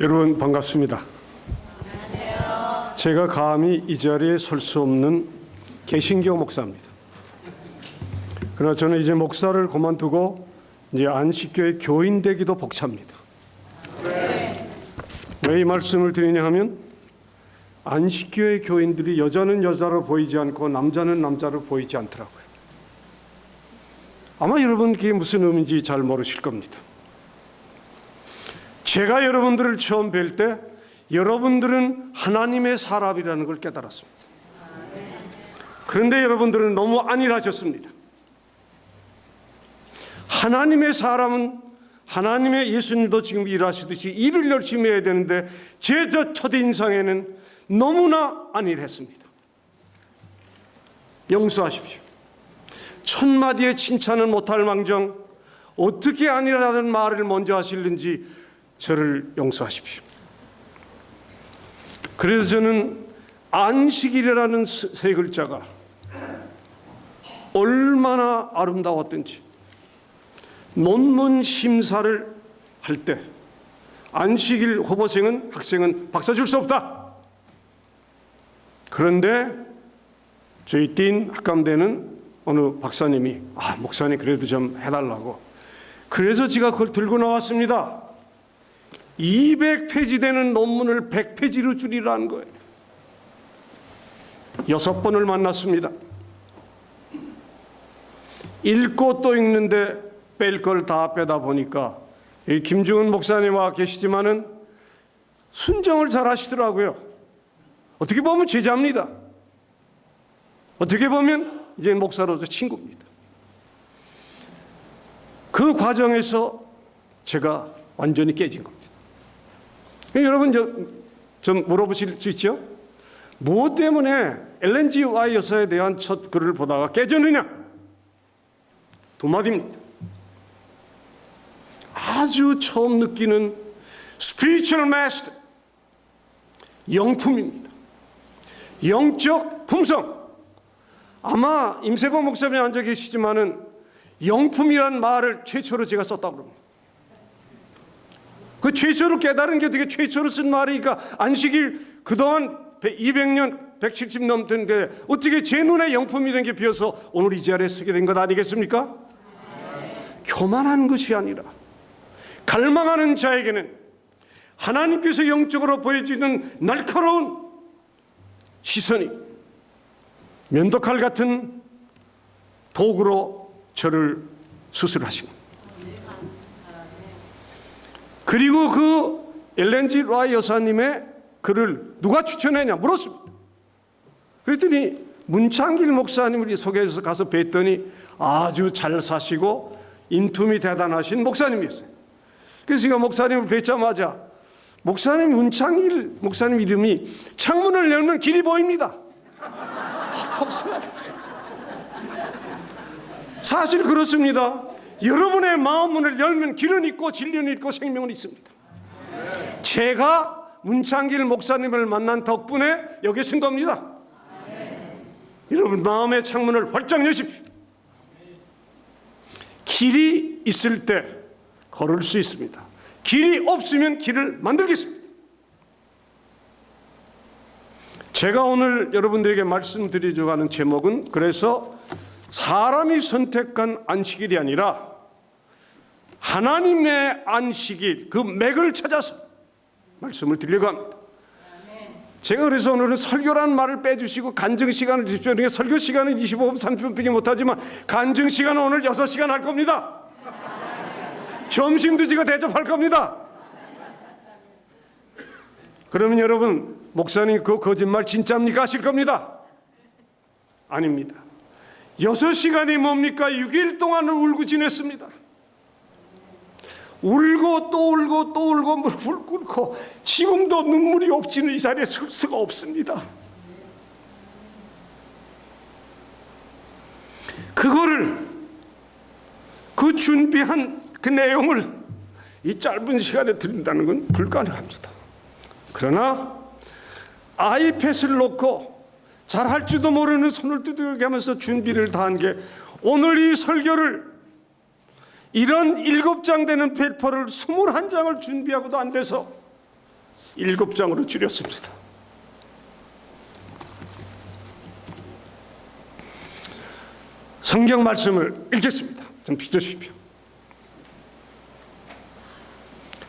여러분 반갑습니다. 안녕하세요. 제가 감히 이 자리에 설 수 없는 개신교 목사입니다. 그러나 저는 이제 목사를 그만두고 이제 안식교의 교인 되기도 벅찹니다. 왜 이 말씀을 드리냐 하면 안식교의 교인들이 여자는 여자로 보이지 않고 남자는 남자로 보이지 않더라고요. 아마 여러분 그게 무슨 의미인지 잘 모르실 겁니다. 제가 여러분들을 처음 뵐 때 여러분들은 하나님의 사람이라는 걸 깨달았습니다. 그런데 여러분들은 너무 안일하셨습니다. 하나님의 사람은 하나님의 예수님도 지금 일하시듯이 일을 열심히 해야 되는데 제 첫인상에는 너무나 안일했습니다. 용서하십시오. 천마디의 칭찬은 못할 망정 어떻게 안일하다는 말을 먼저 하시는지 저를 용서하십시오. 그래서 저는 안식일이라는 세 글자가 얼마나 아름다웠던지 논문 심사를 할 때 안식일 후보생은 학생은 박사 줄 수 없다. 그런데 저희 딘 학감대는 어느 박사님이 목사님 그래도 좀 해달라고 그래서 제가 그걸 들고 나왔습니다. 200페이지 되는 논문을 100페이지로 줄이라는 거예요. 6번을 만났습니다. 읽고 또 읽는데 뺄 걸 다 빼다 보니까 이 김중은 목사님과 계시지만은 순정을 잘 하시더라고요. 어떻게 보면 제자입니다. 어떻게 보면 이제 목사로서 친구입니다. 그 과정에서 제가 완전히 깨진 겁니다. 여러분 좀 물어보실 수 있죠? 무엇 때문에 엘렌 G 화이트 여사에 대한 첫 글을 보다가 깨졌느냐? 두 마디입니다. 아주 처음 느끼는 spiritual master, 영품입니다. 영적 품성. 아마 임세범 목사님이 앉아 계시지만은 영품이란 말을 최초로 제가 썼다고 합니다. 그 최초로 깨달은 게 어떻게 최초로 쓴 말이니까 안식일 그동안 200년, 170 넘던 게 어떻게 제 눈에 영품이라는 게 비어서 오늘 이 자리에 서게 된 것 아니겠습니까? 교만한 것이 아니라 갈망하는 자에게는 하나님께서 영적으로 보여지는 날카로운 시선이 면도칼 같은 도구로 저를 수술하신 겁니다. 그리고 그 엘렌 G 화이트 여사님의 글을 누가 추천했냐 물었습니다. 그랬더니 문창길 목사님을 소개해서 가서 뵀더니 아주 잘 사시고 인품이 대단하신 목사님이었어요. 그래서 제가 목사님을 뵙자마자 목사님 문창길 목사님 이름이 창문을 열면 길이 보입니다. 사실 그렇습니다. 여러분의 마음문을 열면 길은 있고 진리는 있고 생명은 있습니다. 제가 문창길 목사님을 만난 덕분에 여기 쓴 겁니다. 여러분 마음의 창문을 활짝 여십시오. 길이 있을 때 걸을 수 있습니다. 길이 없으면 길을 만들겠습니다. 제가 오늘 여러분들에게 말씀드리려고 하는 제목은 그래서 사람이 선택한 안식일이 아니라 하나님의 안식일 그 맥을 찾아서 말씀을 드리려고 합니다. 제가 그래서 오늘은 설교라는 말을 빼주시고 간증 시간을 주십시오. 그러니까 설교 시간은 25분 30분밖에 못하지만 간증 시간은 오늘 6시간 할 겁니다. 점심도 제가 대접할 겁니다. 그러면 여러분 목사님 그 거짓말 진짜입니까 하실 겁니다. 아닙니다. 6시간이 뭡니까? 6일 동안을 울고 지냈습니다. 울고 또 울고 또 울고 무릎을 꿇고 지금도 눈물이 없지는 이 자리에 설 수가 없습니다. 그거를 그 준비한 그 내용을 이 짧은 시간에 드린다는 건 불가능합니다. 그러나 아이패드를 놓고 잘할지도 모르는 손을 두들겨가면서 준비를 다 한 게 오늘 이 설교를 이런 7장 되는 페이퍼를 21장을 준비하고도 안 돼서 7장으로 줄였습니다. 성경 말씀을 읽겠습니다. 좀 비춰주십시오.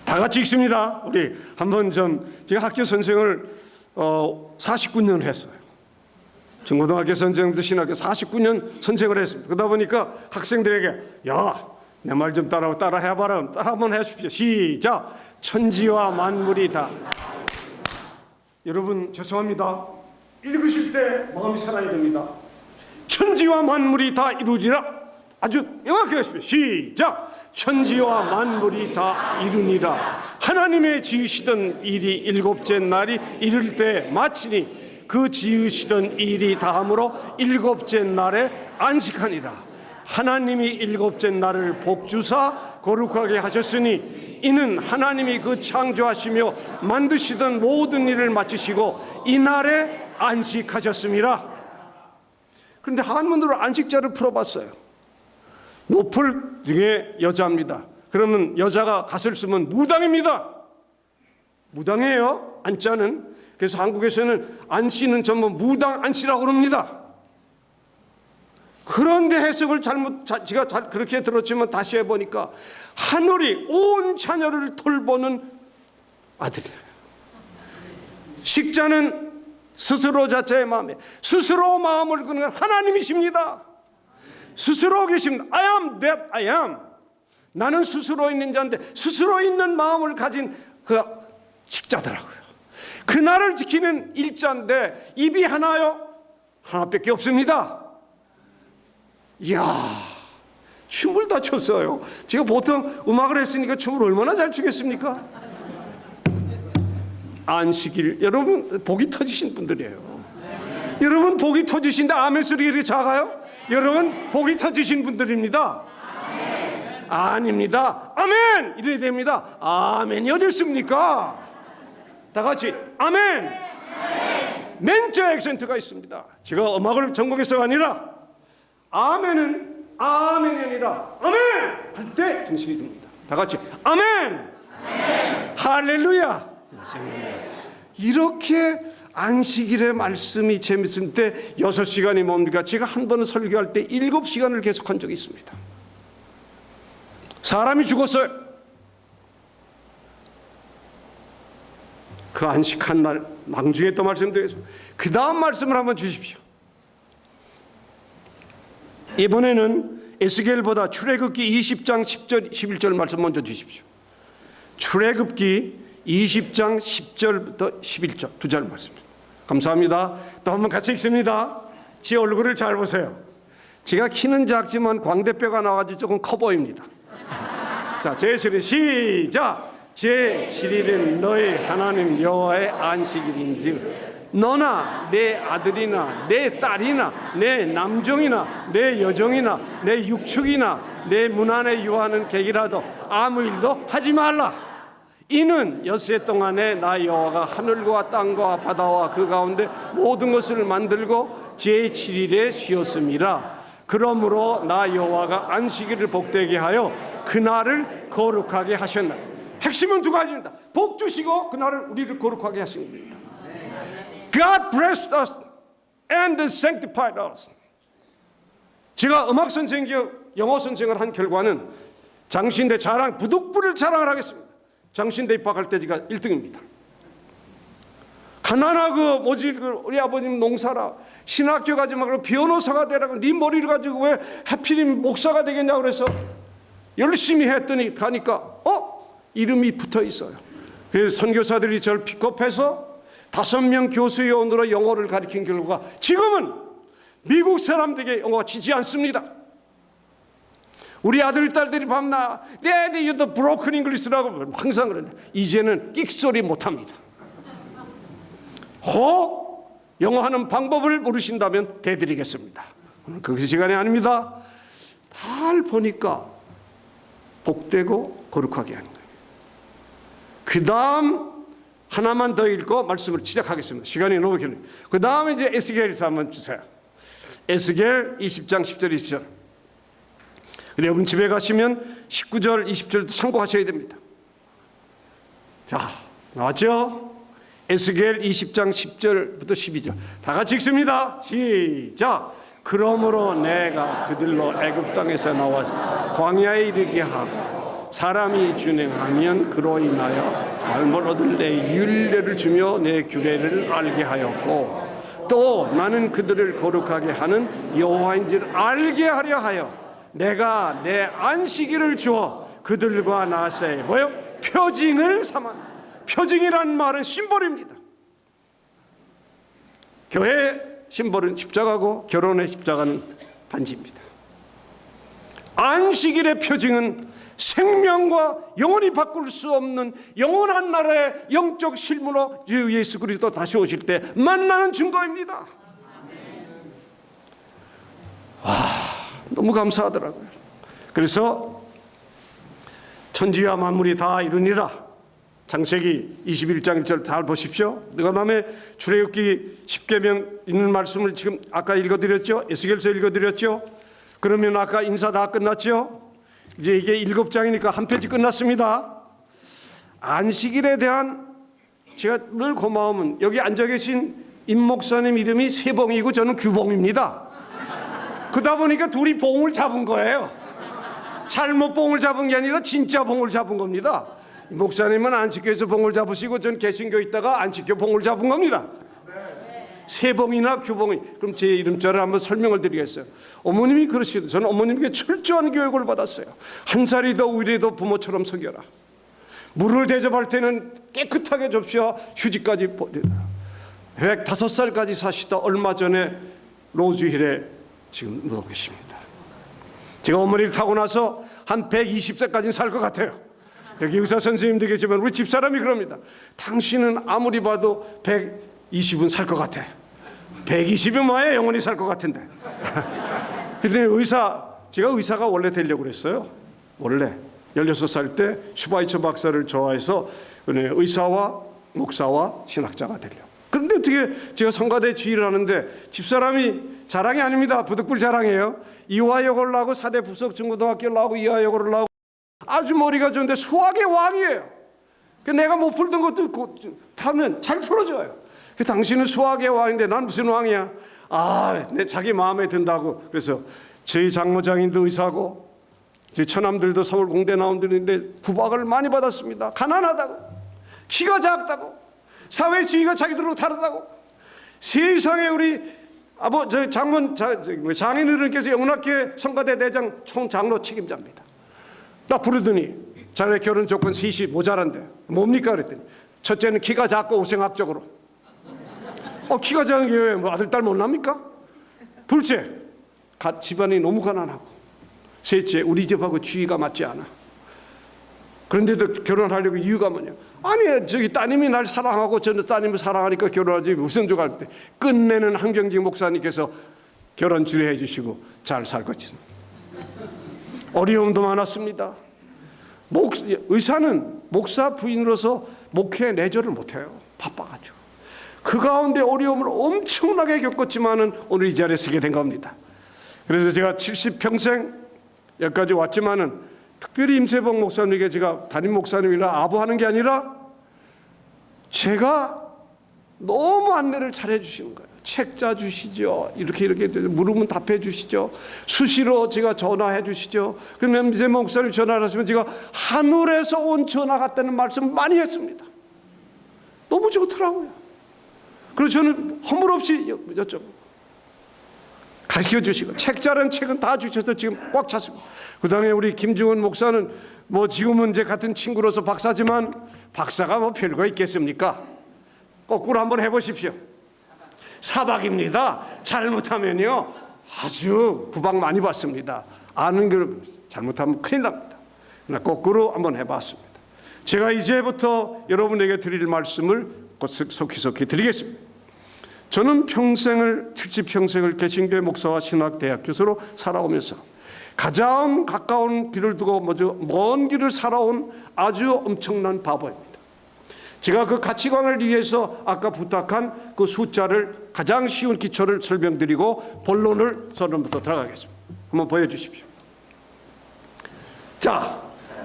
다 같이 읽습니다. 우리 한번 제가 학교 선생을 49년을 했어요. 중고등학교 선생도 신학교 49년 선생을 했습니다. 그러다 보니까 학생들에게 내 말 좀 따라 해봐라. 따라 한번 해주십시오. 시작. 천지와 만물이 다. 여러분 죄송합니다. 읽으실 때 마음이 살아야 됩니다. 천지와 만물이 다 이루리라. 아주 명확하게 하십시오. 시작. 천지와 만물이 다 이루니라. 하나님의 지으시던 일이 7째 날이 이를 때 마치니 그 지으시던 일이 다함으로 7째 날에 안식하니라. 하나님이 7째 날을 복주사 거룩하게 하셨으니 이는 하나님이 그 창조하시며 만드시던 모든 일을 마치시고 이 날에 안식하셨습니다. 그런데 한문으로 안식자를 풀어봤어요. 노플 중에 여자입니다. 그러면 여자가 갓을 쓰면 무당입니다. 무당이에요. 안자는. 그래서 한국에서는 안씨는 전부 무당 안씨라고 그럽니다. 그런데 해석을 제가 그렇게 들었지만 다시 해보니까 하늘이 온 자녀를 돌보는 아들이다. 식자는 스스로 자체의 마음에 스스로 마음을 그는 하나님이십니다. 스스로 계십니다. I am that I am. 나는 스스로 있는 자인데 스스로 있는 마음을 가진 그 식자더라고요. 그날을 지키는 일자인데 입이 하나요? 하나밖에 없습니다. 이야, 춤을 다 췄어요. 제가 보통 음악을 했으니까 춤을 얼마나 잘 추겠습니까? 안식일, 여러분 복이 터지신 분들이에요. 여러분 복이 터지신데 아멘 소리 이렇게 작아요? 여러분 복이 터지신 분들입니다. 아닙니다. 아멘 이래야 됩니다. 아멘이 어디 있습니까? 다 같이 아멘. 멘트 액센트가 있습니다. 제가 음악을 전공해서가 아니라 아멘은 아멘이 아니라 아멘 할 때 정신이 듭니다. 다 같이 아멘. 할렐루야. 이렇게 안식일의 말씀이 재밌을 때 6시간이 뭡니까? 제가 한 번은 설교할 때 7시간을 계속한 적이 있습니다. 사람이 죽었어요. 그 안식한 날 나중에 또 말씀드리겠습니다. 그 다음 말씀을 한번 주십시오. 이번에는 에스겔보다 출애굽기 20장 10절 11절 말씀 먼저 주십시오. 출애굽기 20장 10절부터 11절 두 절 말씀. 감사합니다. 또 한번 같이 읽습니다. 제 얼굴을 잘 보세요. 제가 키는 작지만 광대뼈가 나와서 조금 커 보입니다. 자, 제7일 시작. 제7일은 너희 하나님 여호와의 안식일인즉 너나 내 아들이나 내 딸이나 내 남종이나 내 여종이나 내 육축이나 내 문 안에 유하는 객이라도 아무 일도 하지 말라. 이는 엿새 동안에 나 여호와가 하늘과 땅과 바다와 그 가운데 모든 것을 만들고 제7일에 쉬었음이라. 그러므로 나 여호와가 안식일을 복되게 하여 그날을 거룩하게 하셨나. 핵심은 두 가지입니다. 복 주시고 그날을 우리를 거룩하게 하신 겁니다. God blessed us and sanctified us. 제가 음악 선생이요 영어 선생을 한 결과는 장신대 자랑 부득불을 자랑을 하겠습니다. 장신대 입학할 때 제가 1등입니다. 가난하고 뭐지 우리 아버님 농사라 신학교 가지 말고 변호사가 되라고 네 머리를 가지고 왜 하필이면 목사가 되겠냐고 그래서 열심히 했더니 가니까 이름이 붙어 있어요. 그래서 선교사들이 저를 픽업해서 5명 교수요원으로 영어를 가르친 결과 지금은 미국 사람들에게 영어가 지지 않습니다. 우리 아들 딸들이 밤나 Daddy, you're the broken English라고 항상 그러는데 이제는 끽소리 못합니다. 혹 영어하는 방법을 모르신다면 대드리겠습니다. 오늘 그 시간이 아닙니다. 잘 보니까 복되고 거룩하게 하는 거예요. 그 다음 하나만 더 읽고 말씀을 시작하겠습니다. 시간이 너무 길어요. 그 다음에 이제 에스겔에서 한번 주세요. 에스겔 20장 10절 20절. 여러분 집에 가시면 19절 20절도 참고하셔야 됩니다. 자, 나왔죠? 에스겔 20장 10절부터 12절 다 같이 읽습니다. 시작. 그러므로 내가 그들로 애굽 땅에서 나와서 광야에 이르게 하고 사람이 준행하면 그로 인하여 삶을 얻을 내 율례를 주며 내 규례를 알게 하였고 또 나는 그들을 거룩하게 하는 여호와인지를 알게 하려 하여 내가 내 안식일을 주어 그들과 나 사이에 뭐요? 표징을 삼아. 표징이란 말은 심벌입니다. 교회 심벌은 십자가고 결혼의 십자가는 반지입니다. 안식일의 표징은 생명과 영원히 바꿀 수 없는 영원한 나라의 영적 실물로 주 예수 그리스도 다시 오실 때 만나는 증거입니다. 와, 너무 감사하더라고요. 그래서 천지와 만물이 다 이루니라. 창세기 21장 1절 잘 보십시오. 그 다음에 출애굽기 10계명 있는 말씀을 지금 아까 읽어드렸죠. 에스겔서 읽어드렸죠. 그러면 아까 인사 다 끝났죠. 이제 이게 7장이니까 한 페이지 끝났습니다. 안식일에 대한 제가 늘 고마움은 여기 앉아 계신 임 목사님 이름이 세봉이고 저는 규봉입니다. 그러다 보니까 둘이 봉을 잡은 거예요. 잘못 봉을 잡은 게 아니라 진짜 봉을 잡은 겁니다. 목사님은 안식교에서 봉을 잡으시고 전 개신교 있다가 안식교 봉을 잡은 겁니다. 세봉이나 규봉이. 그럼 제 이름자를 한번 설명을 드리겠어요. 어머님이 그러시더라고요. 저는 어머님께 철저한 교육을 받았어요. 한 살이 더 위로도 부모처럼 섬겨라. 물을 대접할 때는 깨끗하게 접시와 휴지까지 보내라. 105살까지 사시다 얼마 전에 로즈힐에 지금 누워 계십니다. 제가 어머니를 타고 나서 한 120세까지는 살 것 같아요. 여기 의사 선생님도 계시지만 우리 집사람이 그럽니다. 당신은 아무리 봐도 120은 살 것 같아. 120이 뭐야? 영원히 살 것 같은데. 그랬더니 제가 의사가 원래 되려고 그랬어요. 원래 16살 때 슈바이처 박사를 좋아해서 의사와 목사와 신학자가 되려고. 그런데 어떻게 제가 성가대 지휘를 하는데 집사람이 자랑이 아닙니다. 부득불 자랑이에요. 이화여고를 나오고 사대 부석 중고등학교를 나오고 이화여고를 나오고 아주 머리가 좋은데 수학의 왕이에요. 내가 못 풀던 것도 타면 잘 풀어줘요. 당신은 수학의 왕인데 난 무슨 왕이야? 내 자기 마음에 든다고. 그래서 저희 장모장인도 의사고 저희 처남들도 서울 공대 나온 분인데 구박을 많이 받았습니다. 가난하다고, 키가 작다고, 사회 지위가 자기들하고 다르다고. 세상에 우리 장인어른께서 영락교회 성가대 대장 총장로 책임자입니다. 나 부르더니 자네 결혼 조건 셋이 모자란데 뭡니까 그랬더니 첫째는 키가 작고 우생학적으로. 키가 작은 게 왜 뭐 아들 딸 못 납니까? 둘째 집안이 너무 가난하고. 셋째 우리 집하고 주의가 맞지 않아. 그런데도 결혼하려고 이유가 뭐냐? 아니 저기 따님이 날 사랑하고 저는 따님을 사랑하니까 결혼하지 무슨 줄 알 때 끝내는 한경직 목사님께서 결혼 주례해 주시고 잘 살 것입니다. 어려움도 많았습니다. 의사는 목사 부인으로서 목회 내조를 못해요. 바빠가지고. 그 가운데 어려움을 엄청나게 겪었지만은 오늘 이 자리에 서게 된 겁니다. 그래서 제가 70평생 여기까지 왔지만은 특별히 임세봉 목사님에게 제가 담임 목사님이라 아부하는 게 아니라 제가 너무 안내를 잘해 주시는 거예요. 책자 주시죠. 이렇게 물으면 답해 주시죠. 수시로 제가 전화해 주시죠. 그러면 임세봉 목사님 전화를 하시면 제가 하늘에서 온 전화 같다는 말씀 많이 했습니다. 너무 좋더라고요. 그래서 저는 허물없이 여쭤보고 가르쳐 주시고 책자란 책은 다 주셔서 지금 꽉 찼습니다. 그 다음에 우리 김중은 목사는 지금은 이제 같은 친구로서 박사지만 박사가 별거 있겠습니까? 거꾸로 한번 해보십시오. 사박입니다. 잘못하면요 아주 구박 많이 받습니다. 아는 걸 잘못하면 큰일 납니다. 그러나 거꾸로 한번 해봤습니다. 제가 이제부터 여러분에게 드릴 말씀을 속히 드리겠습니다. 저는 70평생을 개신교회 목사와 신학대학 교수로 살아오면서 가장 가까운 길을 두고 먼 길을 살아온 아주 엄청난 바보입니다. 제가 그 가치관을 위해서 아까 부탁한 그 숫자를 가장 쉬운 기초를 설명드리고 본론을 서론부터 들어가겠습니다. 한번 보여주십시오. 자,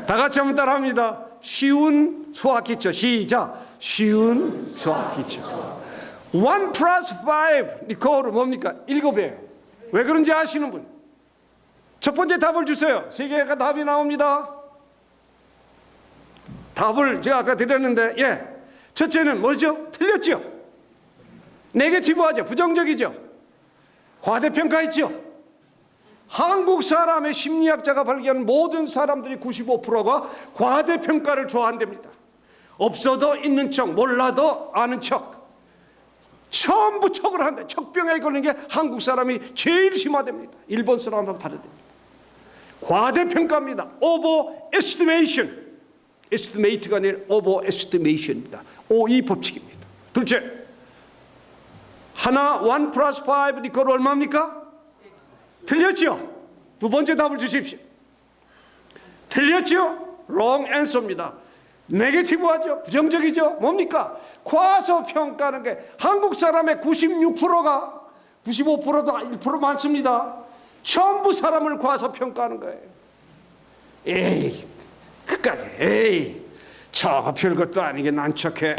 다 같이 한번 따라합니다. 쉬운 수학 기초 시작. 쉬운 수학이죠. 1 플러스 5 이퀄 뭡니까? 7이에요. 왜 그런지 아시는 분? 첫 번째 답을 주세요. 세 개가 답이 나옵니다. 답을 제가 아까 드렸는데, 첫째는 뭐죠? 틀렸죠? 네게티브하죠. 부정적이죠. 과대평가했죠. 한국 사람의 심리학자가 발견한 모든 사람들이 95%가 과대평가를 좋아한답니다. 없어도 있는 척, 몰라도 아는 척, 전부 척을 한다. 척병에 걸린 게 한국 사람이 제일 심하답니다. 일본 사람하고 다르답니다. 과대평가입니다. overestimation. estimate가 아니라 overestimation입니다. OE 법칙입니다. 둘째, 하나 1 플러스 5 이퀄 얼마입니까? 틀렸죠? 두 번째 답을 주십시오. 틀렸죠? wrong answer입니다. 네게티브하죠? 부정적이죠? 뭡니까? 과소평가하는 게 한국 사람의 96%가 95%도 1% 많습니다. 전부 사람을 과소평가하는 거예요. 에이, 끝까지 에이, 저 별것도 아니게 난척해.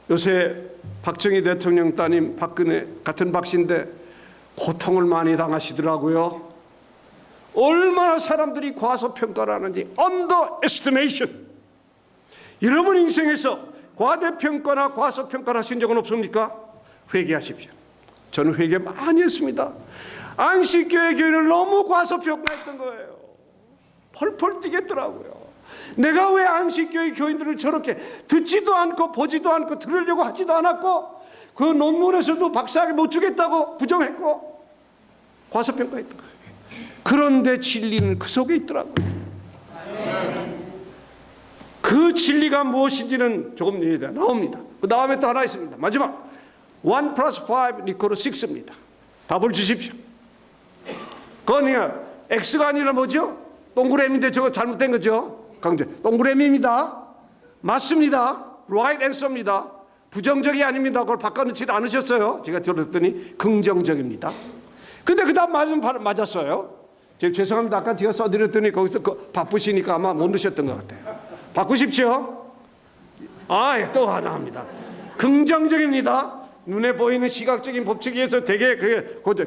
요새 박정희 대통령 따님 박근혜 같은 박씨인데 고통을 많이 당하시더라고요. 얼마나 사람들이 과소평가를 하는지. underestimation. 여러분 인생에서 과대평가나 과소평가를 하신 적은 없습니까? 회개하십시오. 저는 회개 많이 했습니다. 안식교회 교회를 너무 과소평가했던 거예요. 펄펄 뛰겠더라고요. 내가 왜 안식교회 교인들을 저렇게 듣지도 않고 보지도 않고 들으려고 하지도 않았고, 그 논문에서도 박사학위 못 주겠다고 부정했고 과소평가했던 거예요. 그런데 진리는 그 속에 있더라고요. 그 진리가 무엇인지는 조금 이따 나옵니다. 그 다음에 또 하나 있습니다. 마지막 1 플러스 5 이퀄 6입니다. 답을 주십시오. 그거는 X가 아니라 뭐죠? 동그라미인데 저거 잘못된 거죠? 강조. 동그라미입니다. 맞습니다. right answer입니다. 부정적이 아닙니다. 그걸 바꿔놓지 않으셨어요. 제가 들었더니 긍정적입니다. 근데 그 다음 맞았어요. 죄송합니다. 아까 제가 써드렸더니 거기서 바쁘시니까 아마 못 넣으셨던 것 같아요. 바꾸십시오. 또 하나 합니다. 긍정적입니다. 눈에 보이는 시각적인 법칙에 의해서 되게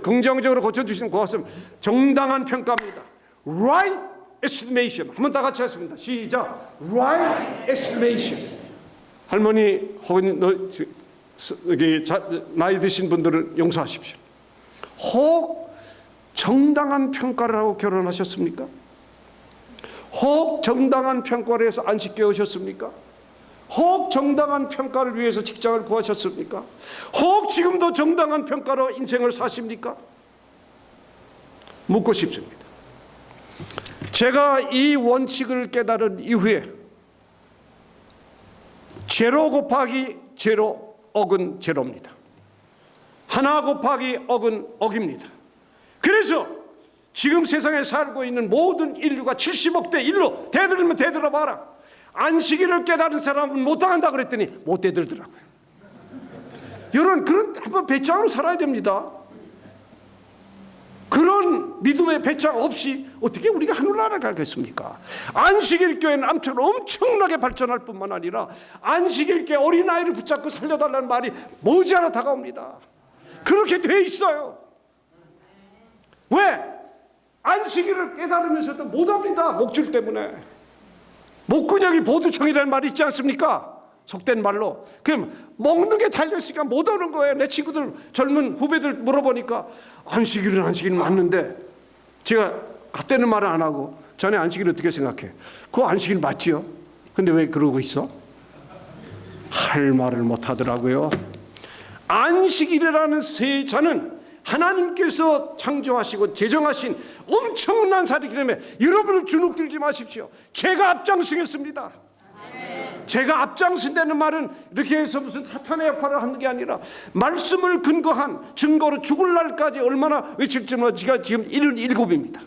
긍정적으로 고쳐주시는 고맙습니다. 정당한 평가입니다. right estimation. 한번 다 같이 하겠습니다. 시작. right estimation. 할머니 혹은 나이 드신 분들은 용서하십시오. 혹 정당한 평가를 하고 결혼하셨습니까? 혹 정당한 평가를 해서 안식교회 오셨습니까? 혹 정당한 평가를 위해서 직장을 구하셨습니까? 혹 지금도 정당한 평가로 인생을 사십니까? 묻고 싶습니다. 제가 이 원칙을 깨달은 이후에 제로 곱하기 제로 억은 제로입니다. 하나 곱하기 억은 억입니다. 그래서 지금 세상에 살고 있는 모든 인류가 70억 대 1로 대들면 대들어 봐라. 안식일을 깨달은 사람은 못 당한다 그랬더니 못 대들더라고요. 여러분, 그런 한번 배짱으로 살아야 됩니다. 그런 믿음의 배짱 없이 어떻게 우리가 하늘나라를 가겠습니까? 안식일 교회는 암처럼 엄청나게 발전할 뿐만 아니라 안식일 교회 어린아이를 붙잡고 살려달라는 말이 머지않아 다가옵니다. 그렇게 돼 있어요. 왜? 안식일을 깨달으면서도 못합니다. 목줄 때문에. 목근육이 보두청이라는 말이 있지 않습니까? 속된 말로. 그럼 먹는 게 달려있으니까 못 오는 거예요. 내 친구들, 젊은 후배들 물어보니까 안식일은 안식일 맞는데, 제가 같다는 말은 안 하고 자네 안식일 어떻게 생각해? 그거 안식일 맞지요? 근데 왜 그러고 있어? 할 말을 못 하더라고요. 안식일이라는 세자는 하나님께서 창조하시고 제정하신 엄청난 살이기 때문에 여러분을 주눅들지 마십시오. 제가 앞장서겠습니다. 제가 앞장선다는 말은 이렇게 해서 무슨 사탄의 역할을 하는 게 아니라 말씀을 근거한 증거로 죽을 날까지 얼마나 외칠지 몰라. 제가 지금 77입니다.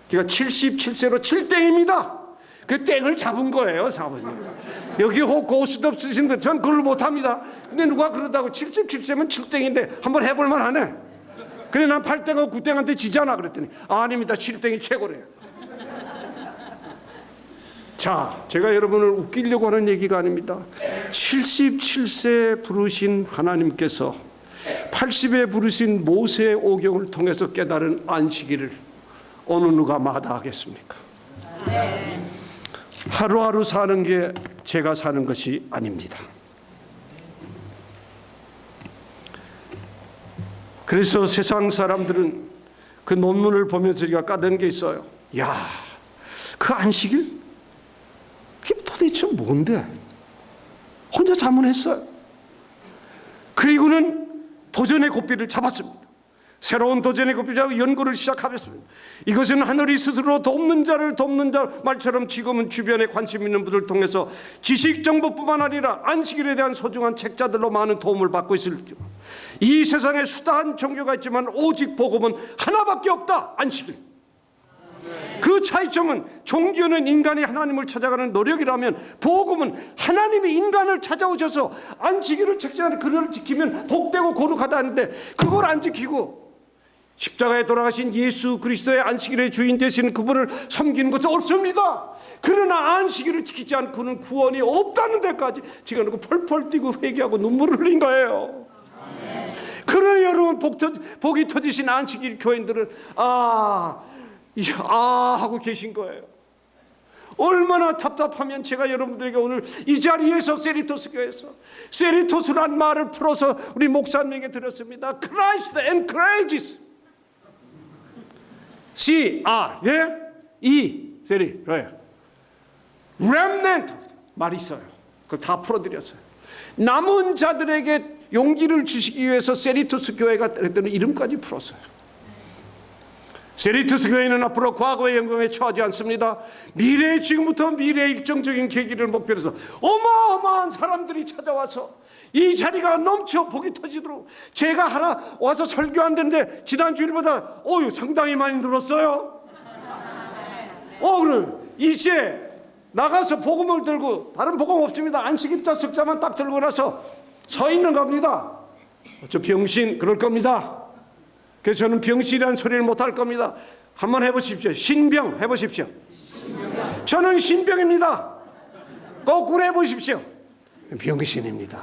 제가 77세로 7땡입니다. 그 땡을 잡은 거예요, 사모님. 여기 혹 고수도 없으신 분, 전 그걸 못합니다. 근데 누가 그러다고 77세면 7땡인데 한번 해볼만 하네. 그래, 난 8땡하고 9땡한테 지잖아 그랬더니 아닙니다, 7땡이 최고래요. 자, 제가 여러분을 웃기려고 하는 얘기가 아닙니다. 77세 부르신 하나님께서 80에 부르신 모세의 오경을 통해서 깨달은 안식일을 어느 누가 마다하겠습니까? 하루하루 사는 게 제가 사는 것이 아닙니다. 그래서 세상 사람들은 그 논문을 보면서 제가 까던 게 있어요. 야, 그 안식일? 그게 도대체 뭔데? 혼자 자문했어요. 그리고는 도전의 고삐를 잡았습니다. 새로운 도전의 고삐를 잡고 연구를 시작하였습니다. 이것은 하늘이 스스로 돕는 자를 돕는 자 말처럼 지금은 주변에 관심 있는 분들을 통해서 지식 정보뿐만 아니라 안식일에 대한 소중한 책자들로 많은 도움을 받고 있을지만 이 세상에 수다한 종교가 있지만 오직 복음은 하나밖에 없다. 안식일. 그 차이점은 종교는 인간이 하나님을 찾아가는 노력이라면 복음은 하나님이 인간을 찾아오셔서 안식일을 책정하는 그를 지키면 복되고 거룩하다 하는데 그걸 안 지키고 십자가에 돌아가신 예수 그리스도의 안식일의 주인 되시는 그분을 섬기는 것은 옳습니다. 그러나 안식일을 지키지 않고는 구원이 없다는 데까지 지금 펄펄 뛰고 회개하고 눈물을 흘린 거예요. 그러니 여러분 복이 터지신 안식일 교인들은 하고 계신 거예요. 얼마나 답답하면 제가 여러분들에게 오늘 이 자리에서 세리토스 교회에서 세리토스란 말을 풀어서 우리 목사님에게 드렸습니다. Christ encourages. 세리 remnant 말이 있어요. 그걸 다 풀어드렸어요. 남은 자들에게 용기를 주시기 위해서 세리토스 교회가 했던 이름까지 풀었어요. 세리토스 교회는 앞으로 과거의 영광에 처하지 않습니다. 미래의 지금부터 미래의 일정적인 계기를 목표로 해서 어마어마한 사람들이 찾아와서 이 자리가 넘쳐 복이 터지도록 제가 하나 와서 설교한다는데 지난 주일보다 상당히 많이 늘었어요. 그래 이제 나가서 복음을 들고 다른 복음 없습니다. 안식일자 석자만 딱 들고 나서 서 있는 겁니다. 저 병신 그럴 겁니다. 그래서 저는 병신이라는 소리를 못할 겁니다. 한번 해보십시오. 신병 해보십시오. 저는 신병입니다. 거꾸로 해보십시오. 병신입니다.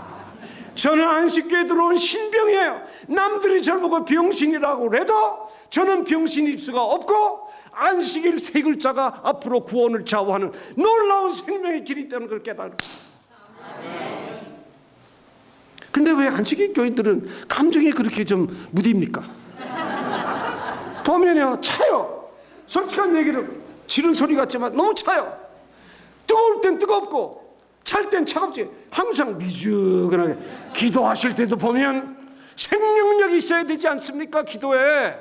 저는 안식교에 들어온 신병이에요. 남들이 저를 보고 병신이라고 해도 저는 병신일 수가 없고 안식일 세 글자가 앞으로 구원을 좌우하는 놀라운 생명의 길이 있다는 걸 깨달은 거예요. 근데 왜 안식일 교인들은 감정이 그렇게 좀 무딥니까? 보면요 차요. 솔직한 얘기를 지른 소리 같지만 너무 차요. 뜨거울 땐 뜨겁고 찰 땐 차갑지. 항상 미지근하게 기도하실 때도 보면 생명력이 있어야 되지 않습니까? 기도에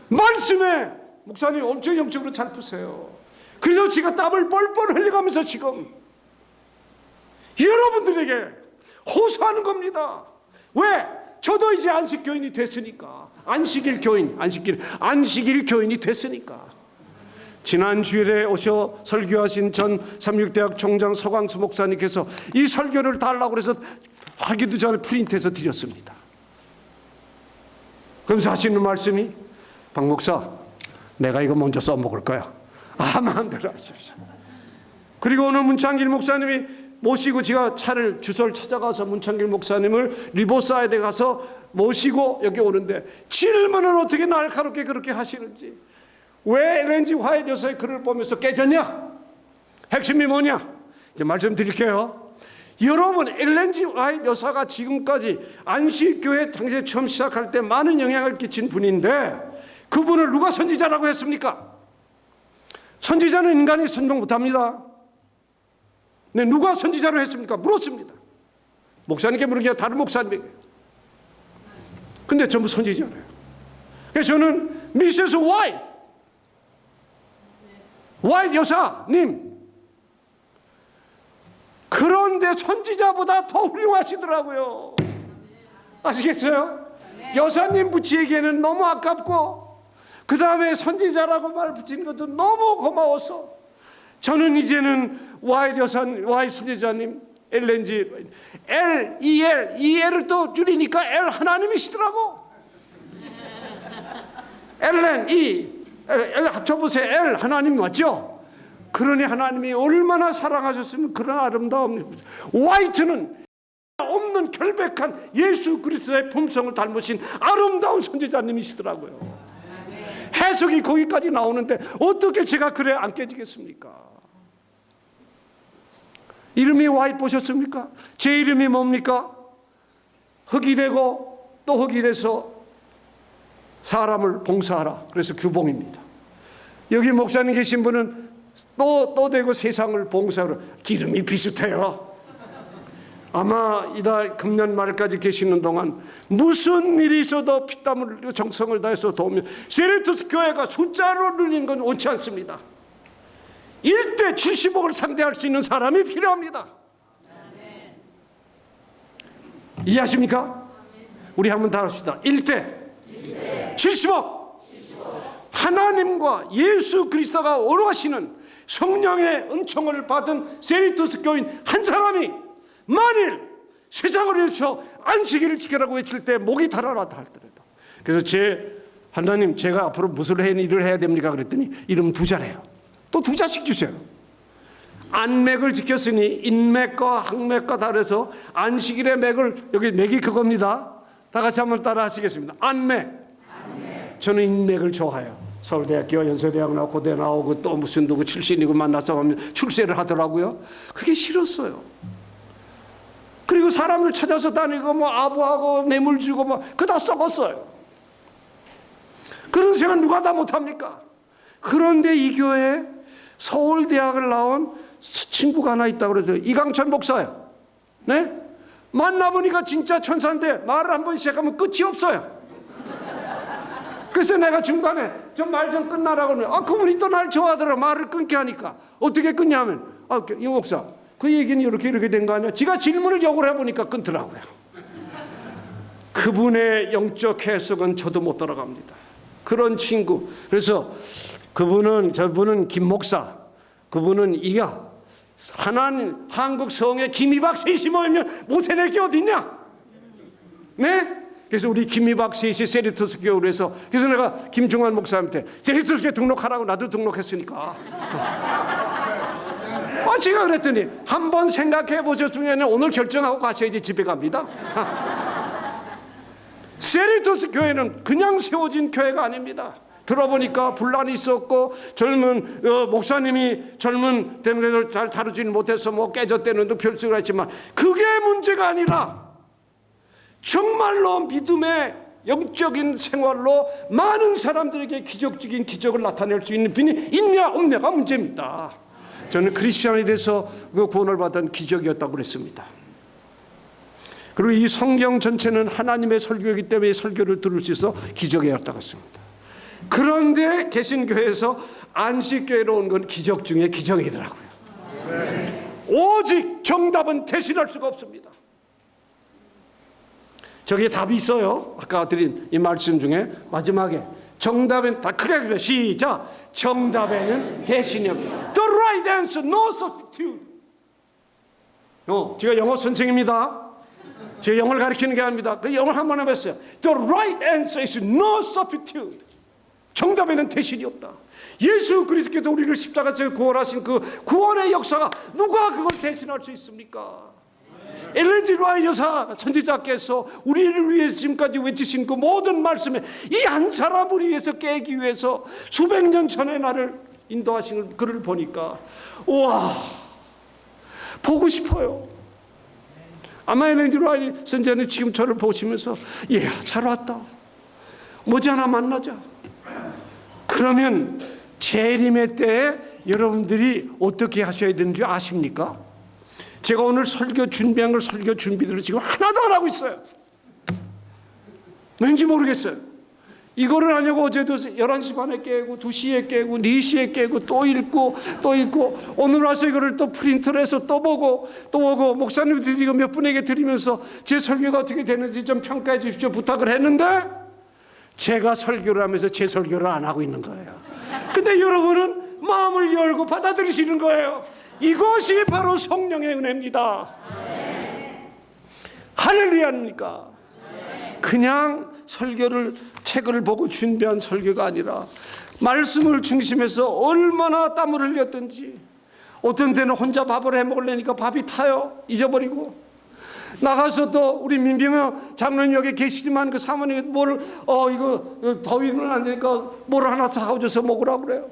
말씀에 목사님 엄청 영적으로 잘 푸세요. 그래서 제가 땀을 뻘뻘 흘려가면서 지금 여러분들에게 호소하는 겁니다. 왜? 저도 이제 안식 교인이 됐으니까. 안식일 교인이 됐으니까. 지난 주일에 오셔 설교하신 전 삼육대학 총장 서광수 목사님께서 이 설교를 달라고 해서 하기도 전에 프린트해서 드렸습니다. 그러면서 하시는 말씀이 박 목사 내가 이거 먼저 써먹을 거야. 마음대로 하십시오. 그리고 오늘 문창길 목사님이 모시고 제가 주소를 찾아가서 문창길 목사님을 리버사이드에 가서 모시고 여기 오는데 질문은 어떻게 날카롭게 그렇게 하시는지, 왜 엘렌 G 화이트 여사의 글을 보면서 깨졌냐, 핵심이 뭐냐, 이제 말씀드릴게요. 여러분, 엘렌 G 화이트 여사가 지금까지 안식교회 당시에 처음 시작할 때 많은 영향을 끼친 분인데 그분을 누가 선지자라고 했습니까? 선지자는 인간이 선정 못합니다. 네, 누가 선지자로 했습니까? 물었습니다. 목사님께 물은 게 다른 목사님에게. 근데 전부 선지자래요. 그래서 저는 미세스 화이트 여사님, 그런데 선지자보다 더 훌륭하시더라고요. 아시겠어요? 여사님 붙이기에는 너무 아깝고 그 다음에 선지자라고 말 붙이는 것도 너무 고마워서 저는 이제는 화이트 선지자님, 엘렌 G, EL을 또 줄이니까 L 하나님이시더라고. 엘렌 L 합쳐보세요. L 하나님 맞죠? 그러니 하나님이 얼마나 사랑하셨으면 그런 아름다움. 화이트는 없는 결백한 예수 그리스도의 품성을 닮으신 아름다운 선지자님이시더라고요. 해석이 거기까지 나오는데 어떻게 제가 그래 안 깨지겠습니까? 이름이 화이트 보셨습니까? 제 이름이 뭡니까? 흙이 되고 또 흙이 돼서 사람을 봉사하라. 그래서 규봉입니다. 여기 목사님 계신 분은 또 되고 세상을 봉사하라. 기름이 비슷해요. 아마 이달 금년 말까지 계시는 동안 무슨 일이 있어도 피땀을 흘리고 정성을 다해서 도우면 세레토스 교회가 숫자로 늘리는 건 원치 않습니다. 1대 70억을 상대할 수 있는 사람이 필요합니다. 이해하십니까? 우리 한번 다 합시다. 1대 70억. 하나님과 예수 그리스도가 원하시는 성령의 은총을 받은 세리토스 교인 한 사람이 만일 세상을 위해서 안식일을 지키라고 외칠 때 목이 달아나다 할더라도, 그래서 하나님 제가 앞으로 무슨 일을 해야 됩니까? 그랬더니 이름 2자래요. 또 2자씩 주세요. 안맥을 지켰으니 인맥과 항맥과 다르서 안식일의 맥을, 여기 맥이 그겁니다. 다 같이 한번 따라 하시겠습니다. 안맥. 저는 인맥을 좋아해요. 서울대학교, 연세대학 나오고 고대 나오고 또 무슨 누구 출신이고 만나서 하면 출세를 하더라고요. 그게 싫었어요. 그리고 사람을 찾아서 다니고 뭐 아부하고 뇌물 주고 뭐 그거 다 썩었어요. 그런 생각 누가 다 못합니까? 그런데 이 교회에 서울대학을 나온 친구가 하나 있다고 그래서 이강천 목사예요. 네? 만나보니까 진짜 천사인데 말을 한번 시작하면 끝이 없어요. 그래서 내가 중간에 좀 말 좀 끝나라고 하면 그분이 또 날 좋아하더라. 말을 끊게 하니까 어떻게 끊냐면 이 목사 그 얘기는 이렇게 된 거 아니야? 지가 질문을 역으로 해보니까 끊더라고요. 그분의 영적 해석은 저도 못 따라갑니다. 그런 친구. 그래서 저분은 김 목사, 그분은 이가 하나님 한국 성에 김이박 셋이 모이면 못 해낼 게 어딨냐? 네? 그래서 우리 김이박 셋이 세리토스 교회로 해서, 그래서 내가 김중환 목사한테 세리토스 교회 등록하라고 나도 등록했으니까. 제가 그랬더니 한번 생각해 보셨으면 오늘 결정하고 가셔야지 집에 갑니다. 세리토스 교회는 그냥 세워진 교회가 아닙니다. 들어보니까 분란이 있었고 젊은 목사님이 젊은 대학생을 잘 다루지는 못해서 뭐 깨졌다는 둥 별칭을 했지만 그게 문제가 아니라 정말로 믿음의 영적인 생활로 많은 사람들에게 기적적인 기적을 나타낼 수 있는 분이 있냐 없냐가 문제입니다. 저는 크리스천이 돼서 그 구원을 받은 기적이었다고 그랬습니다. 그리고 이 성경 전체는 하나님의 설교이기 때문에 설교를 들을 수 있어 기적이었다고 했습니다. 그런데 개신교회에서 안식교회로 온 건 기적 중에 기적이더라고요. 오직 정답은 대신할 수가 없습니다. 저기에 답이 있어요. 아까 드린 이 말씀 중에 마지막에 정답은 다 크게 해주세요. 시작. 정답에는 대신이 없다. The right answer, no substitute. 제가 영어 선생입니다. 제가 영어를 가르치는 게 아닙니다. 그 영어를 한번 해봤어요. The right answer is no substitute. 정답에는 대신이 없다. 예수 그리스도께서 우리를 십자가에서 구원하신 그 구원의 역사가 누가 그걸 대신할 수 있습니까? 엘렌 G. 화이트 여사 선지자께서 우리를 위해서 지금까지 외치신 그 모든 말씀에 이 한 사람을 위해서 깨기 위해서 수백 년 전에 나를 인도하신 글을 보니까 와, 보고 싶어요. 아마 엘렌 G. 화이트 선지자는 지금 저를 보시면서 잘 왔다. 머지않아 만나자. 그러면 재림의 때에 여러분들이 어떻게 하셔야 되는지 아십니까? 제가 오늘 설교 준비한 걸 설교 준비대로 지금 하나도 안 하고 있어요. 왠지 모르겠어요. 이거를 하려고 어제도 11시 반에 깨고 2시에 깨고 4시에 깨고 또 읽고 오늘 와서 이거를 또 프린트를 해서 또 보고 목사님들이 이거 몇 분에게 드리면서 제 설교가 어떻게 되는지 좀 평가해 주십시오 부탁을 했는데 제가 설교를 하면서 제 설교를 안 하고 있는 거예요. 근데 여러분은 마음을 열고 받아들이시는 거예요. 이것이 바로 성령의 은혜입니다. 할렐루야입니까? 그냥 설교를 책을 보고 준비한 설교가 아니라 말씀을 중심해서 얼마나 땀을 흘렸던지, 어떤 때는 혼자 밥을 해 먹으려니까 밥이 타요. 잊어버리고. 나가서 또 우리 민병호 장로님 여기 계시지만 그 사모님이 이거 더위는 안 되니까 뭘 하나 사오셔서 먹으라고 그래요.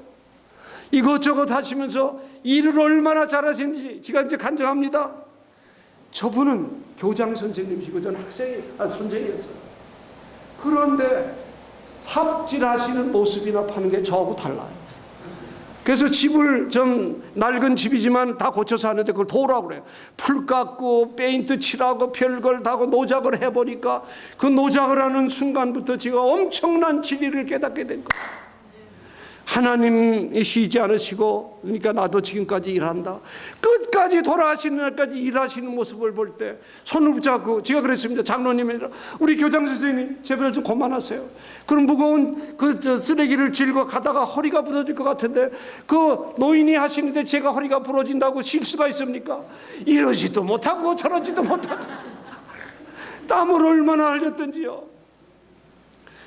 이것저것 하시면서 일을 얼마나 잘하시는지 제가 이제 간증합니다. 저분은 교장 선생님이시고 저는 선생이었어요. 그런데 삽질하시는 모습이나 파는 게 저하고 달라요. 그래서 집을 좀 낡은 집이지만 다 고쳐서 하는데 그걸 도우라고 그래요. 풀 깎고 페인트 칠하고 별걸 다 하고 노작을 해보니까 그 노작을 하는 순간부터 제가 엄청난 진리를 깨닫게 된 거예요. 하나님이 쉬지 않으시고, 그러니까 나도 지금까지 일한다. 끝까지 돌아가시는 날까지 일하시는 모습을 볼 때 손을 붙잡고 제가 그랬습니다. 장로님이라 우리 교장 선생님 제발 좀 그만하세요. 그럼 무거운 쓰레기를 질고 가다가 허리가 부러질 것 같은데 그 노인이 하시는데 제가 허리가 부러진다고 쉴 수가 있습니까? 이러지도 못하고 저러지도 못하고 땀을 얼마나 흘렸던지요.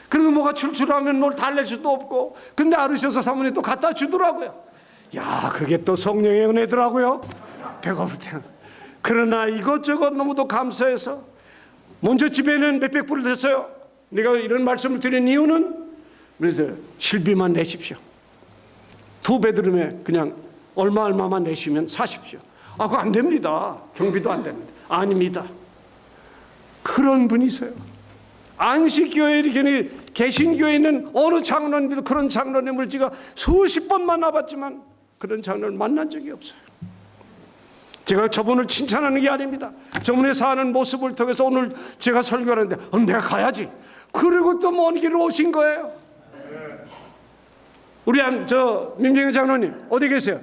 그리고 뭐가 출출하면 뭘 달랠 수도 없고, 근데 아르셔서 사모님 또 갖다 주더라고요. 야, 그게 또 성령의 은혜더라고요. 배고플 때는. 그러나 이것저것 너무도 감사해서 먼저 집에는 몇백 불을 냈어요. 내가 이런 말씀을 드린 이유는 그래서 실비만 내십시오. 2베드룸에 그냥 얼마만 내시면 사십시오. 아, 그거 안 됩니다. 경비도 안 됩니다. 아닙니다. 그런 분이세요. 안식교회 이렇게 개신교회는 어느 장로님도 그런 장로님을 제가 수십 번 만나봤지만 그런 장로를 만난 적이 없어요. 제가 저분을 칭찬하는 게 아닙니다. 저분의 사는 모습을 통해서 오늘 제가 설교하는데 내가 가야지. 그리고 또 먼 길을 오신 거예요. 우리 민병희 장로님 어디 계세요?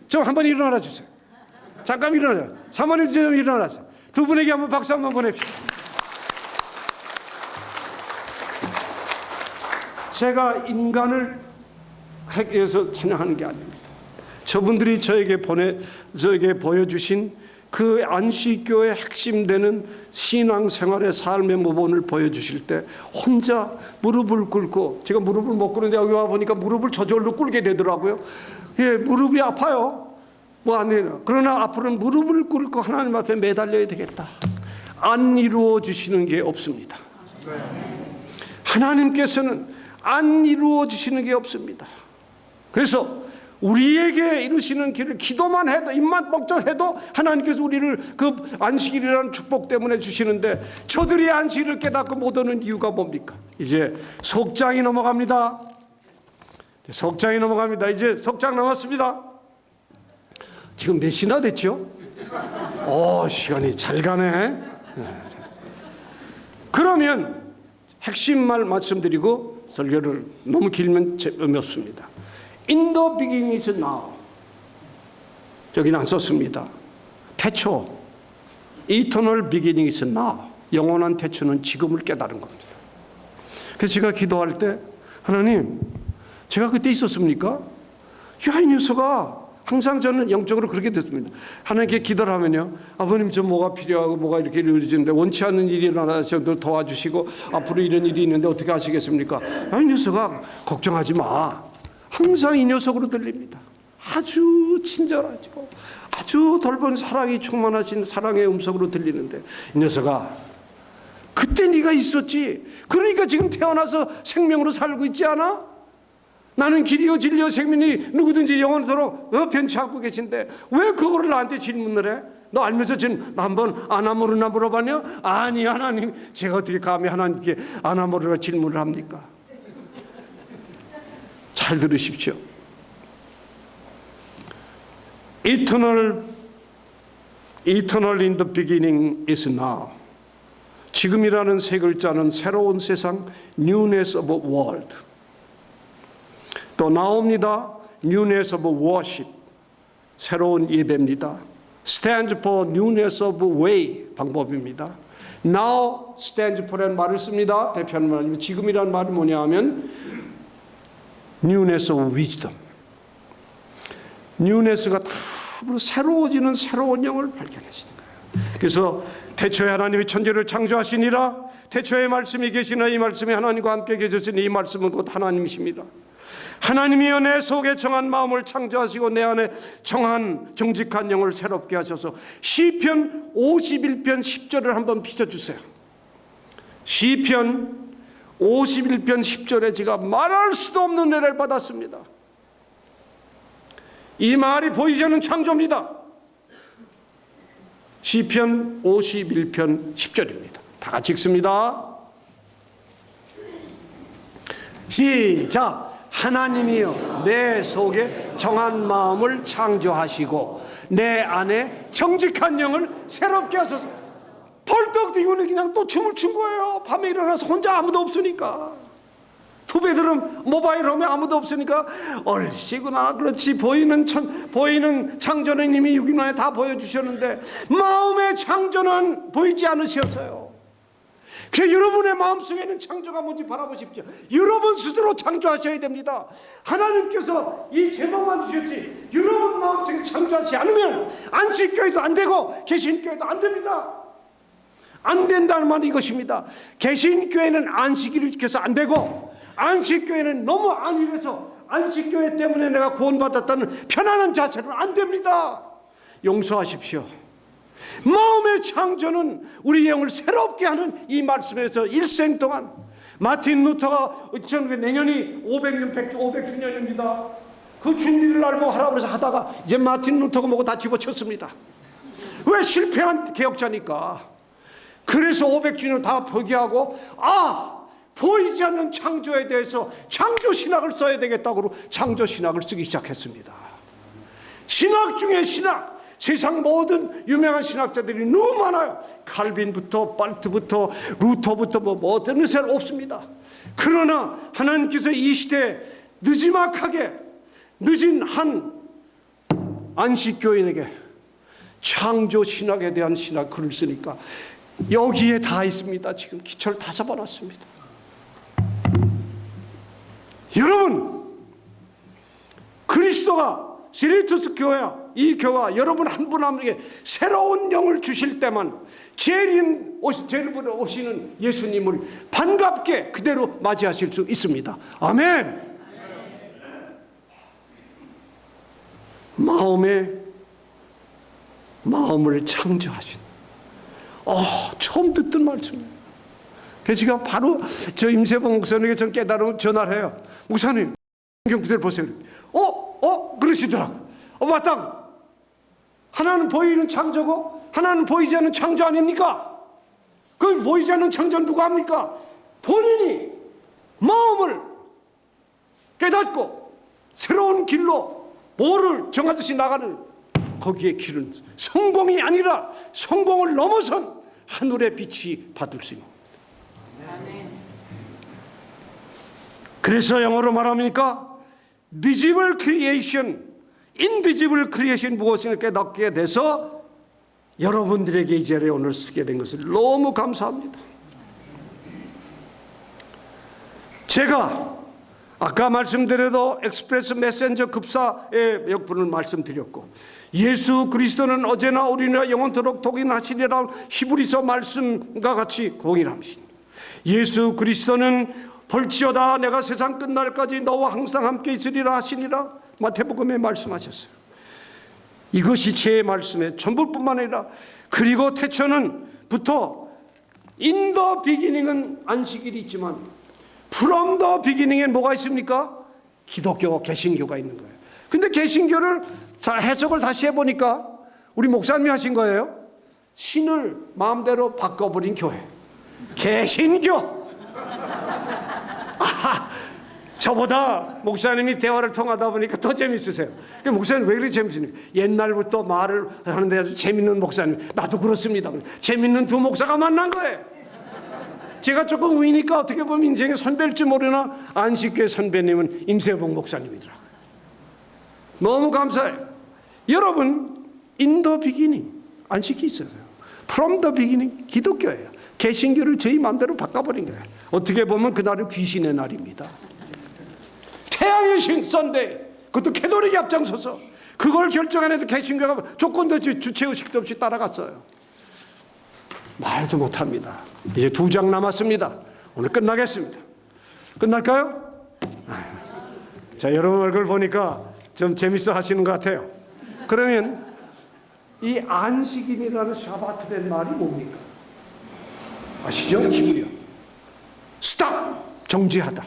좀 한번 일어나 주세요. 잠깐 일어나요. 사모님 좀 일어나세요. 두 분에게 한번 박수 한번 보냅시다. 제가 인간을 해서 찬양하는 게 아닙니다. 저분들이 저에게 보여주신 그 안식교의 핵심되는 신앙생활의 삶의 모범을 보여주실 때 혼자 무릎을 꿇고, 제가 무릎을 못 꿇는데 여기 와보니까 무릎을 저절로 꿇게 되더라고요. 예, 무릎이 아파요. 뭐 안 돼요. 그러나 앞으로는 무릎을 꿇고 하나님 앞에 매달려야 되겠다. 안 이루어 주시는 게 없습니다. 하나님께서는 안 이루어 주시는 게 없습니다. 그래서 우리에게 이루시는 길을 기도만 해도, 입만 뻑쩍 해도 하나님께서 우리를 그 안식일이라는 축복 때문에 주시는데, 저들이 안식일을 깨닫고 못 오는 이유가 뭡니까? 이제 석장이 넘어갑니다. 석장이 넘어갑니다. 이제 석장 남았습니다. 지금 몇 시나 됐죠? 시간이 잘 가네. 그러면 핵심 말 말씀드리고 설교를 너무 길면 의미 없습니다. In the beginning is now. 저기는 안 썼습니다. 태초. Eternal beginning is now. 영원한 태초는 지금을 깨달은 겁니다. 그래서 제가 기도할 때 하나님, 제가 그때 있었습니까? 야, 이 녀석아. 항상 저는 영적으로 그렇게 됐습니다. 하나님께 기도를 하면요, 아버님 저 뭐가 필요하고 뭐가 이렇게 이루어지는데 원치 않는 일이 일어나 저도 도와주시고 앞으로 이런 일이 있는데 어떻게 하시겠습니까? 이 녀석아 걱정하지 마. 항상 이 녀석으로 들립니다. 아주 친절하시고 아주 넓은 사랑이 충만하신 사랑의 음성으로 들리는데, 이 녀석아 그때 네가 있었지. 그러니까 지금 태어나서 생명으로 살고 있지 않아? 나는 길이요 진리요 생명이 누구든지 영원토록 변치 않고 계신데 왜 그거를 나한테 질문을 해? 너 알면서 지금 한번 아나모르나 물어봤냐? 아니 하나님, 제가 어떻게 감히 하나님께 아나모르나 질문을 합니까? 잘 들으십시오. Eternal in the beginning is now. 지금이라는 세 글자는 새로운 세상, newness of world. 또 나옵니다. Newness of worship, 새로운 예배입니다. Stands for newness of way, 방법입니다. Now stands for라는 말을 씁니다. 대표하는 말입니다. 지금이라는 말이 뭐냐 하면 Newness of wisdom. Newness가 다 새로워지는 새로운 영을 발견하시는 거예요. 그래서 태초에 하나님이 천지를 창조하시니라. 태초에 말씀이 계시나 이 말씀이 하나님과 함께 계셨으니 이 말씀은 곧 하나님이십니다. 하나님이여 내 속에 정한 마음을 창조하시고 내 안에 정직한 영을 새롭게 하셔서. 시편 51편 10절을 한번 빚어주세요. 시편 51편 10절에 제가 말할 수도 없는 은혜를 받았습니다. 이 말이 보이지 않는 창조입니다. 시편 51편 10절입니다. 다 같이 읽습니다. 시작. 하나님이여 내 속에 정한 마음을 창조하시고 내 안에 정직한 영을 새롭게 하소서. 벌떡 이거는 그냥 또 춤을 춘 거예요. 밤에 일어나서 혼자 아무도 없으니까. 후배들은 모바일 홈에 아무도 없으니까 얼씨구나. 그렇지. 보이는 창조는 이미 6일 만에 다 보여주셨는데 마음의 창조는 보이지 않으셨어요. 그래서 여러분의 마음속에 있는 창조가 뭔지 바라보십시오. 여러분 스스로 창조하셔야 됩니다. 하나님께서 이 제목만 주셨지 여러분 마음속에 창조하지 않으면 안식교회도 안 되고 개신교회도 안 됩니다. 안 된다는 말은 이것입니다. 개신교회는 안식일을 지켜서 안 되고 안식교회는 너무 안일해서 안식교회 때문에 내가 구원받았다는 편안한 자세는 안 됩니다. 용서하십시오. 마음의 창조는 우리 영을 새롭게 하는 이 말씀에서 일생 동안 마틴 루터가 내년이 500주년입니다. 그 준비를 알고 하라고 해서 하다가 이제 마틴 루터가 뭐고 다 집어쳤습니다. 왜? 실패한 개혁자니까. 그래서 500주년 다 포기하고 보이지 않는 창조에 대해서 창조신학을 써야 되겠다고 창조신학을 쓰기 시작했습니다. 신학 중에 신학, 세상 모든 유명한 신학자들이 너무 많아요. 칼빈부터 발트부터 루터부터 뭐 어떤 것이 없습니다. 그러나 하나님께서 이 시대에 늦지막하게 늦은 한 안식교인에게 창조신학에 대한 신학 글을 쓰니까 여기에 다 있습니다. 지금 기초를 다 잡아놨습니다. 여러분, 그리스도가 시리투스 교회야, 이 교회와 여러분 한 분 한 분에게 새로운 영을 주실 때만 제일 먼저 오시는 예수님을 반갑게 그대로 맞이하실 수 있습니다. 아멘. 마음을 창조하신 처음 듣던 말씀이에요. 그래서 제가 바로 저 임세봉 목사님에게 전 깨달음 전화를 해요. 목사님 성경 구절 보세요. 그러시더라고요. 맞다. 하나는 보이는 창조고 하나는 보이지 않는 창조 아닙니까? 그 보이지 않는 창조는 누가 합니까? 본인이 마음을 깨닫고 새로운 길로 뭐를 정하듯이 나가는 거기에 길은 성공이 아니라 성공을 넘어선 하늘의 빛이 받을 수 있는 겁니다. 그래서 영어로 말합니까? visible creation, invisible creation 무엇인가 깨닫게 돼서 여러분들에게 이 자리에 오늘 쓰게 된 것을 너무 감사합니다. 제가 아까 말씀드려도 엑스프레스 메신저 급사의 역분을 말씀드렸고 예수 그리스도는 어제나 오늘이나 영원토록 동일하시리라 히브리서 말씀과 같이 동일하십니다. 예수 그리스도는 볼지어다 내가 세상 끝날까지 너와 항상 함께 있으리라 하시니라 마태복음에 말씀하셨어요. 이것이 제 말씀의 전부뿐만 아니라 그리고 태초는부터 in the beginning은 안식일이 있지만 from the beginning엔 뭐가 있습니까? 기독교 개신교가 있는 거예요. 근데 개신교를 해석을 다시 해보니까 우리 목사님이 하신 거예요. 신을 마음대로 바꿔버린 교회 개신교. 저보다 목사님이 대화를 통하다 보니까 더 재밌으세요. 목사님 왜 그렇게 재밌습니까? 옛날부터 말을 하는데 아주 재밌는 목사님. 나도 그렇습니다. 재밌는 두 목사가 만난 거예요. 제가 조금 위니까 어떻게 보면 인생의 선배일지 모르나 안식교회 선배님은 임세봉 목사님이더라고요. 너무 감사해요. 여러분 in the beginning 안식이 있어요. from the beginning 기독교예요. 개신교를 저희 마음대로 바꿔버린 거예요. 어떻게 보면 그날은 귀신의 날입니다. 태양의 신 선데이, 그것도 캐톨릭이 앞장서서 그걸 결정 안 해도 개신교가 조건도 주체의식도 없이 따라갔어요. 말도 못합니다. 이제 2장 남았습니다. 오늘 끝나겠습니다. 끝날까요? 자, 여러분 얼굴 보니까 좀 재밌어 하시는 것 같아요. 그러면 이 안식일이라는 샤바트의 말이 뭡니까? 아시죠? 히브리어. stop, 정지하다.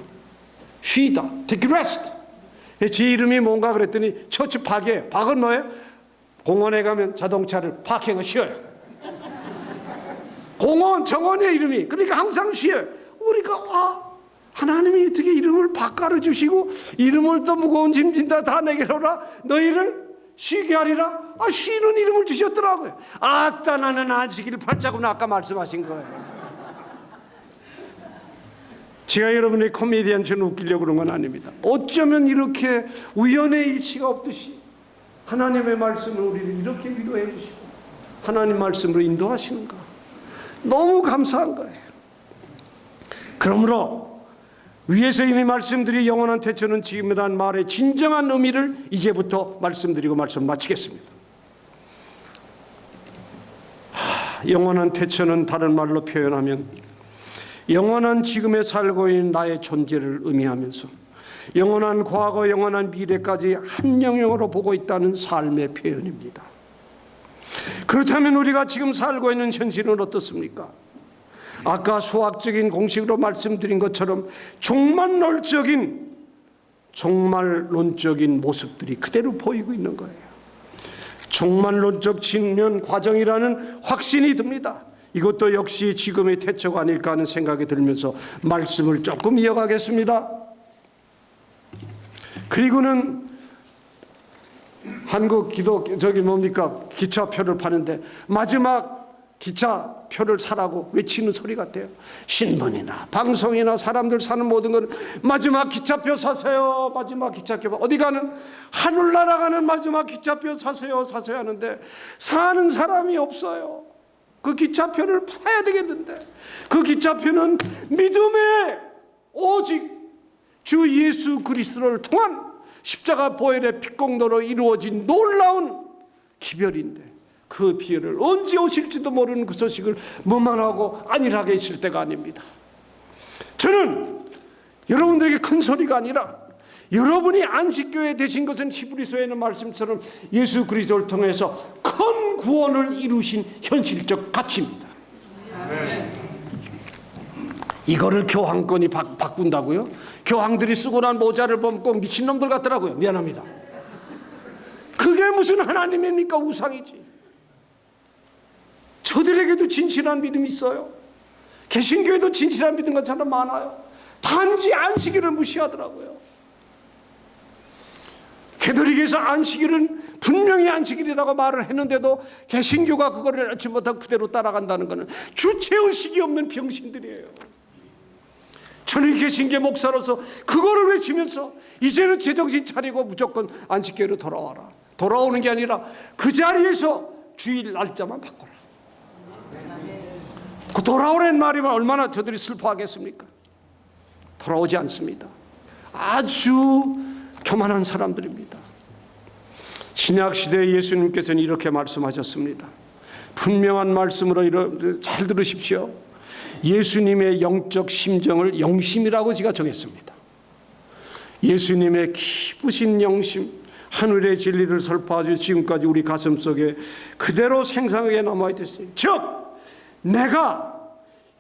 쉬다, take rest. 제 이름이 뭔가 그랬더니 처치 파괴. 박은 뭐예요? 공원에 가면 자동차를 파킹을 쉬어요. 공원, 정원의 이름이. 그러니까 항상 쉬어요. 우리가 하나님이 어떻게 이름을 바꿔 주시고 이름을 또 무거운 짐진 다 내게로 오라 너희를 쉬게 하리라. 쉬는 이름을 주셨더라고요. 아따 나는 안식일 팔자구나 아까 말씀하신 거예요. 제가 여러분의 코미디언 전 웃기려고 그런 건 아닙니다. 어쩌면 이렇게 우연의 일치가 없듯이 하나님의 말씀을 우리를 이렇게 위로해 주시고 하나님 말씀으로 인도하시는가 너무 감사한 거예요. 그러므로 위에서 이미 말씀드린 영원한 태초는 지금이라는 말의 진정한 의미를 이제부터 말씀드리고 말씀 마치겠습니다. 영원한 태초는 다른 말로 표현하면 영원한 지금에 살고 있는 나의 존재를 의미하면서 영원한 과거, 영원한 미래까지 한 영역으로 보고 있다는 삶의 표현입니다. 그렇다면 우리가 지금 살고 있는 현실은 어떻습니까? 아까 수학적인 공식으로 말씀드린 것처럼 종말론적인 모습들이 그대로 보이고 있는 거예요. 종말론적 직면 과정이라는 확신이 듭니다. 이것도 역시 지금의 태초가 아닐까 하는 생각이 들면서 말씀을 조금 이어가겠습니다. 그리고는 한국 기차표를 파는데 마지막 기차표를 사라고 외치는 소리 같아요. 신문이나 방송이나 사람들 사는 모든 건 마지막 기차표 사세요. 마지막 기차표. 어디 가는 하늘나라 가는 마지막 기차표 사세요 하는데 사는 사람이 없어요. 그 기차표를 사야 되겠는데 그 기차표는 믿음의 오직 주 예수 그리스도를 통한 십자가 보혈의 피공로로 이루어진 놀라운 기별인데 그 비열을 언제 오실지도 모르는 그 소식을 뭐만하고 안일하게 있을 때가 아닙니다. 저는 여러분들에게 큰 소리가 아니라 여러분이 안식교회 되신 것은 히브리서에 있는 말씀처럼 예수 그리스도를 통해서 큰 구원을 이루신 현실적 가치입니다. 이거를 교황권이 바꾼다고요? 교황들이 쓰고 난 모자를 보면 꼭 미친놈들 같더라고요. 미안합니다. 그게 무슨 하나님입니까? 우상이지. 저들에게도 진실한 믿음이 있어요. 개신교에도 진실한 믿음 같은 사람 많아요. 단지 안식일을 무시하더라고요. 개도릭에서 안식일은 분명히 안식일이라고 말을 했는데도 개신교가 그거를 알지 못하고 그대로 따라간다는 것은 주체의식이 없는 병신들이에요. 저는 개신교 목사로서 그거를 외치면서 이제는 제정신 차리고 무조건 안식교로 돌아와라. 돌아오는 게 아니라 그 자리에서 주일 날짜만 바꿔라. 그 돌아오라는 말이면 얼마나 저들이 슬퍼하겠습니까? 돌아오지 않습니다. 아주 교만한 사람들입니다. 신약시대에 예수님께서는 이렇게 말씀하셨습니다. 분명한 말씀으로 잘 들으십시오. 예수님의 영적 심정을 영심이라고 제가 정했습니다. 예수님의 깊으신 영심, 하늘의 진리를 설파하여 지금까지 우리 가슴속에 그대로 생생하게 남아있었어요. 즉 내가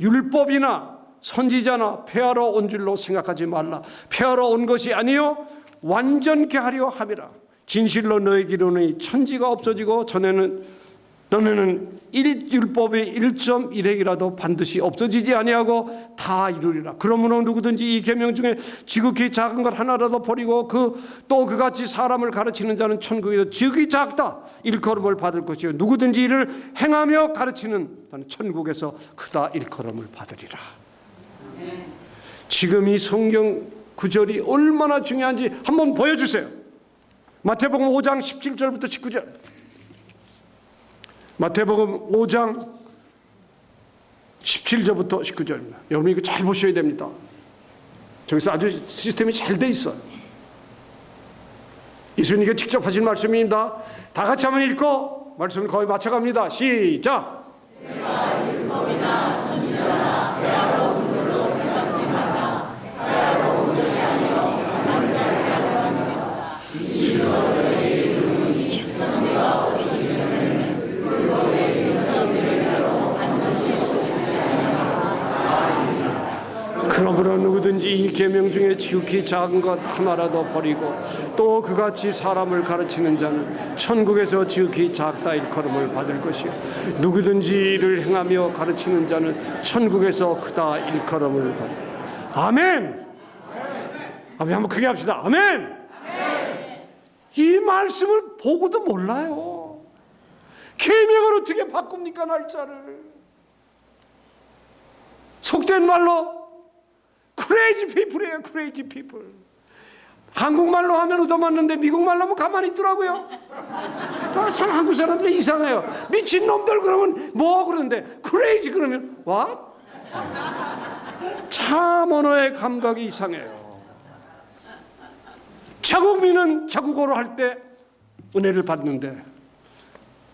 율법이나 선지자나 폐하러 온 줄로 생각하지 말라. 폐하러 온 것이 아니요 완전케 하려 함이라. 진실로 너에게 이르노니 천지가 없어지고 너네는 율법의 1.1핵이라도 반드시 없어지지 아니하고 다 이루리라. 그러므로 누구든지 이 계명 중에 지극히 작은 것 하나라도 버리고 또 그같이 사람을 가르치는 자는 천국에서 지극히 작다 일컬음을 받을 것이요 누구든지 이를 행하며 가르치는 자는 천국에서 크다 일컬음을 받으리라. 지금 이 성경 구절이 얼마나 중요한지 한번 보여주세요. 마태복음 5장 17절부터 19절. 마태복음 5장 17절부터 19절입니다. 여러분 이거 잘 보셔야 됩니다. 저기서 아주 시스템이 잘 돼 있어요. 예수님께 직접 하신 말씀입니다. 다 같이 한번 읽고 말씀을 거의 맞춰갑니다. 시작. 내가 율법이나 선지자나 폐하러 온 줄로 생각지 말라. 폐하러 온 것이 아니요 완전케 하려 누구든지 이 계명 중에 지극히 작은 것 하나라도 버리고 또 그같이 사람을 가르치는 자는 천국에서 지극히 작다 일컬음을 받을 것이요 누구든지 이를 행하며 가르치는 자는 천국에서 크다 일컬음을 받을. 아멘. 아멘. 한번 크게 합시다. 아멘. 이 말씀을 보고도 몰라요. 계명을 어떻게 바꿉니까, 날짜를? 속된 말로 크레이지 피플이에요. 크레이지 피플. 한국말로 하면 얻어맞는데 미국말로 하면 가만히 있더라고요. 참 한국 사람들이 이상해요. 미친놈들 그러면 뭐 그러는데 크레이지 그러면 what? 참 언어의 감각이 이상해요. 자국민은 자국어로 할 때 은혜를 받는데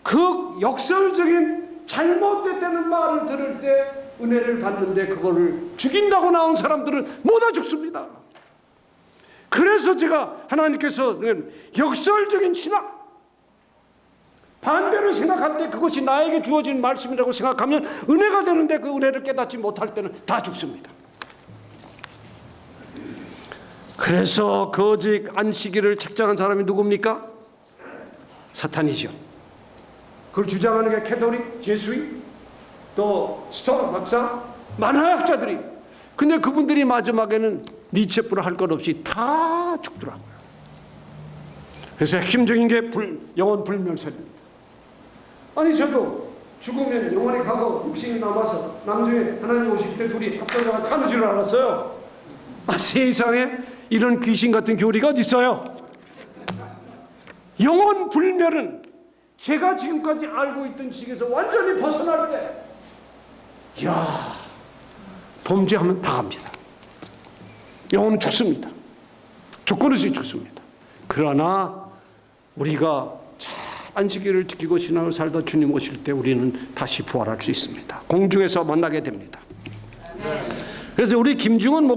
그 역설적인 잘못됐다는 말을 들을 때 은혜를 받는데 그거를 죽인다고 나온 사람들은 모두 죽습니다. 그래서 제가 하나님께서 역설적인 신학 반대로 생각할 때 그것이 나에게 주어진 말씀이라고 생각하면 은혜가 되는데 그 은혜를 깨닫지 못할 때는 다 죽습니다. 그래서 거짓 안식일을 책정한 사람이 누굽니까? 사탄이죠. 그걸 주장하는 게 캐톨릭, 제수이, 또 스토어 박사, 만화학자들이. 근데 그분들이 마지막에는 니체프로 할 것 없이 다 죽더라고요. 그래서 핵심적인 게 영혼 불멸설입니다. 아니 저도 죽으면 영혼이 가고 육신이 남아서 나중에 하나님 오실 때 둘이 합쳐서 가는 줄 알았어요. 세상에 이런 귀신 같은 교리가 어디 있어요? 영혼 불멸은 제가 지금까지 알고 있던 지식에서 완전히 벗어날 때, 이야, 범죄하면 다 갑니다. 영혼은 죽습니다. 조건 없이 죽습니다. 그러나 우리가 잘 안식일을 지키고 신앙을 살다 주님 오실 때 우리는 다시 부활할 수 있습니다. 공중에서 만나게 됩니다. 그래서 우리 김중원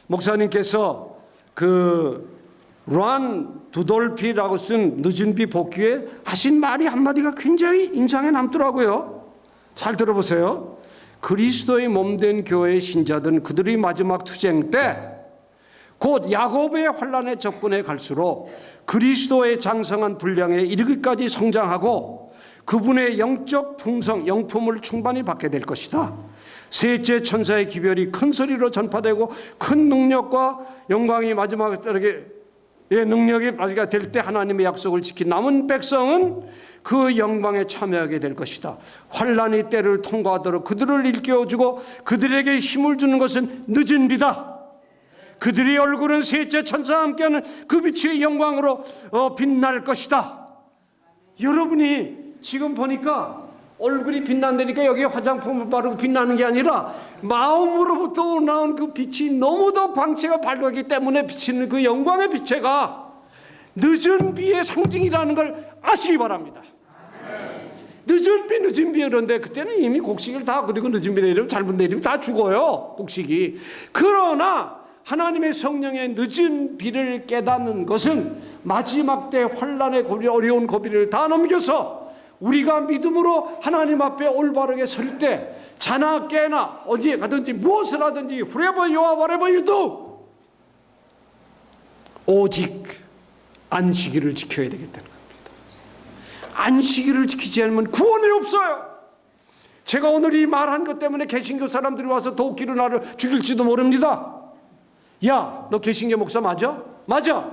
목사님께서 그 란 두돌피라고 쓴 늦은 비 복귀에 하신 말이 한마디가 굉장히 인상에 남더라고요. 잘 들어보세요. 그리스도의 몸된 교회의 신자들은 그들의 마지막 투쟁 때 곧 야곱의 환난에 접근해 갈수록 그리스도의 장성한 분량에 이르기까지 성장하고 그분의 영적 풍성, 영품을 충만히 받게 될 것이다. 셋째 천사의 기별이 큰 소리로 전파되고 큰 능력과 영광이 마지막에 능력이 마지막에 될 때 하나님의 약속을 지킨 남은 백성은 그 영광에 참여하게 될 것이다. 환난의 때를 통과하도록 그들을 일깨워주고 그들에게 힘을 주는 것은 늦은 비다. 그들의 얼굴은 셋째 천사와 함께하는 그 빛의 영광으로 빛날 것이다. 여러분이 지금 보니까 얼굴이 빛난다니까 여기에 화장품을 바르고 빛나는 게 아니라 마음으로부터 나온 그 빛이 너무도 광채가 밝기 때문에 비치는 그 영광의 빛체가 늦은 비의 상징이라는 걸 아시기 바랍니다. 늦은 비 그런데 그때는 이미 곡식을 다 그리고 늦은 비 내리면 잘못 내리면 다 죽어요. 곡식이. 그러나 하나님의 성령의 늦은 비를 깨닫는 것은 마지막 때 환난의 고비, 어려운 고비를 다 넘겨서 우리가 믿음으로 하나님 앞에 올바르게 설 때 자나 깨나 어디에 가든지 무엇을 하든지 wherever you are, whatever you do 오직 안식일을 지켜야 되겠다는 겁니다. 안식일을 지키지 않으면 구원이 없어요. 제가 오늘 이 말한 것 때문에 개신교 사람들이 와서 도끼로 나를 죽일지도 모릅니다. 야, 너 개신교 목사 맞아? 맞아.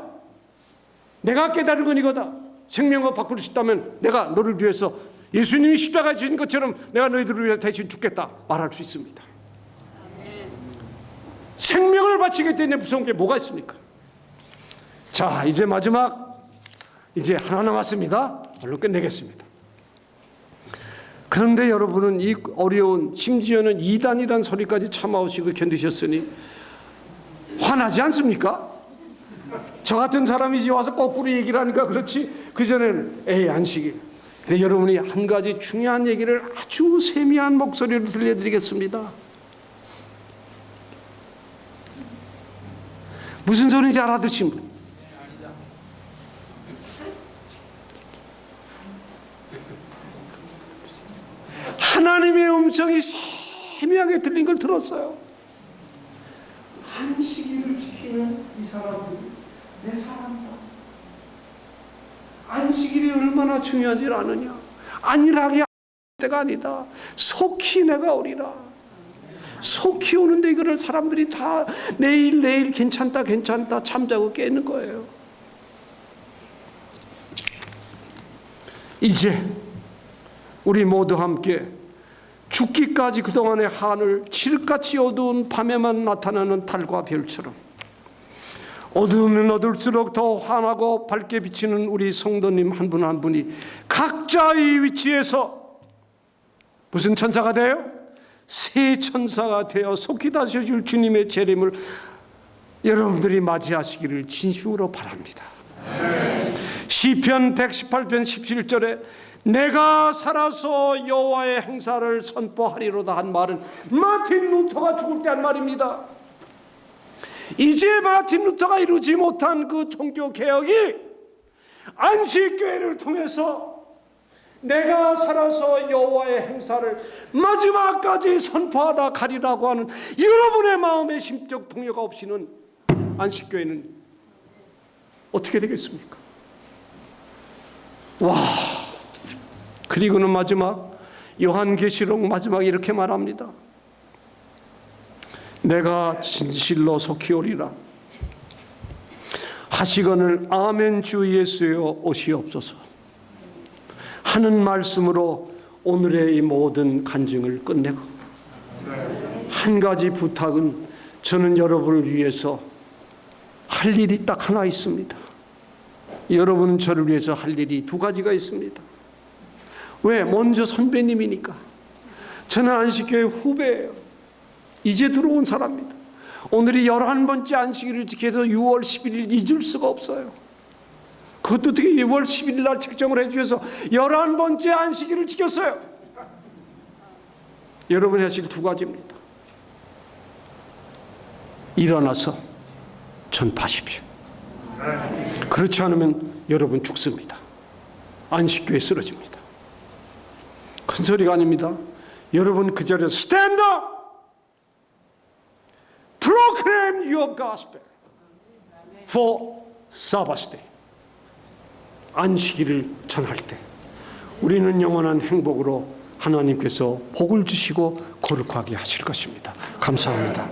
내가 깨달은 건 이거다. 생명을 바꿀 수 있다면 내가 너를 위해서 예수님이 십자가에 주신 것처럼 내가 너희들을 위해 대신 죽겠다 말할 수 있습니다. 생명을 바치겠다니 무서운 게 뭐가 있습니까? 자, 이제 마지막 이제 하나 남았습니다. 말로 끝내겠습니다. 그런데 여러분은 이 어려운 심지어는 이단이란 소리까지 참아오시고 견디셨으니 화나지 않습니까? 저 같은 사람이 와서 거꾸로 얘기를 하니까 그렇지 그전에는 에이 안식일. 근데 여러분이 한 가지 중요한 얘기를 아주 세미한 목소리로 들려드리겠습니다. 무슨 소리인지 알아듣신 분? 하나님의 음성이 세미하게 들린 걸 들었어요. 이 사람들이 내 사람이다. 안식일이 얼마나 중요한지 아느냐? 안일하게 때가 아니다. 속히 내가 오리라. 속히 오는데 이거를 사람들이 다 내일 괜찮다 잠자고 깨는 거예요. 이제 우리 모두 함께 죽기까지 그동안의 한을 칠흑같이 어두운 밤에만 나타나는 달과 별처럼 어두우면 어두울수록 더 환하고 밝게 비치는 우리 성도님 한 분 한 분이 각자의 위치에서 무슨 천사가 돼요? 새 천사가 되어 속히 다셔줄 주님의 재림을 여러분들이 맞이하시기를 진심으로 바랍니다. 시편 118편 17절에 내가 살아서 여호와의 행사를 선포하리로다 한 말은 마틴 루터가 죽을 때 한 말입니다. 이제 마틴 루터가 이루지 못한 그 종교 개혁이 안식교회를 통해서 내가 살아서 여호와의 행사를 마지막까지 선포하다 가리라고 하는 여러분의 마음의 심적 동요가 없이는 안식교회는 어떻게 되겠습니까? 와, 그리고는 마지막 요한계시록 마지막에 이렇게 말합니다. 내가 진실로 속히 오리라. 하시거늘 아멘 주 예수여 오시옵소서 하는 말씀으로 오늘의 이 모든 간증을 끝내고 한 가지 부탁은 저는 여러분을 위해서 할 일이 딱 하나 있습니다. 여러분은 저를 위해서 할 일이 두 가지가 있습니다. 왜? 먼저 선배님이니까. 저는 안식교회 후배예요. 이제 들어온 사람입니다. 오늘이 11번째 안식일을 지켜서 6월 11일 잊을 수가 없어요. 그것도 어떻게 6월 11일 날 책정을 해주셔서 11번째 안식일을 지켰어요. 여러분이 하실 두 가지입니다. 일어나서 전파하십시오. 그렇지 않으면 여러분 죽습니다. 안식교회 쓰러집니다. 큰 소리가 아닙니다. 여러분 그 자리에서 Stand up! Proclaim your gospel for Sabbath day. 안식일을 전할 때 우리는 영원한 행복으로 하나님께서 복을 주시고 거룩하게 하실 것입니다. 감사합니다.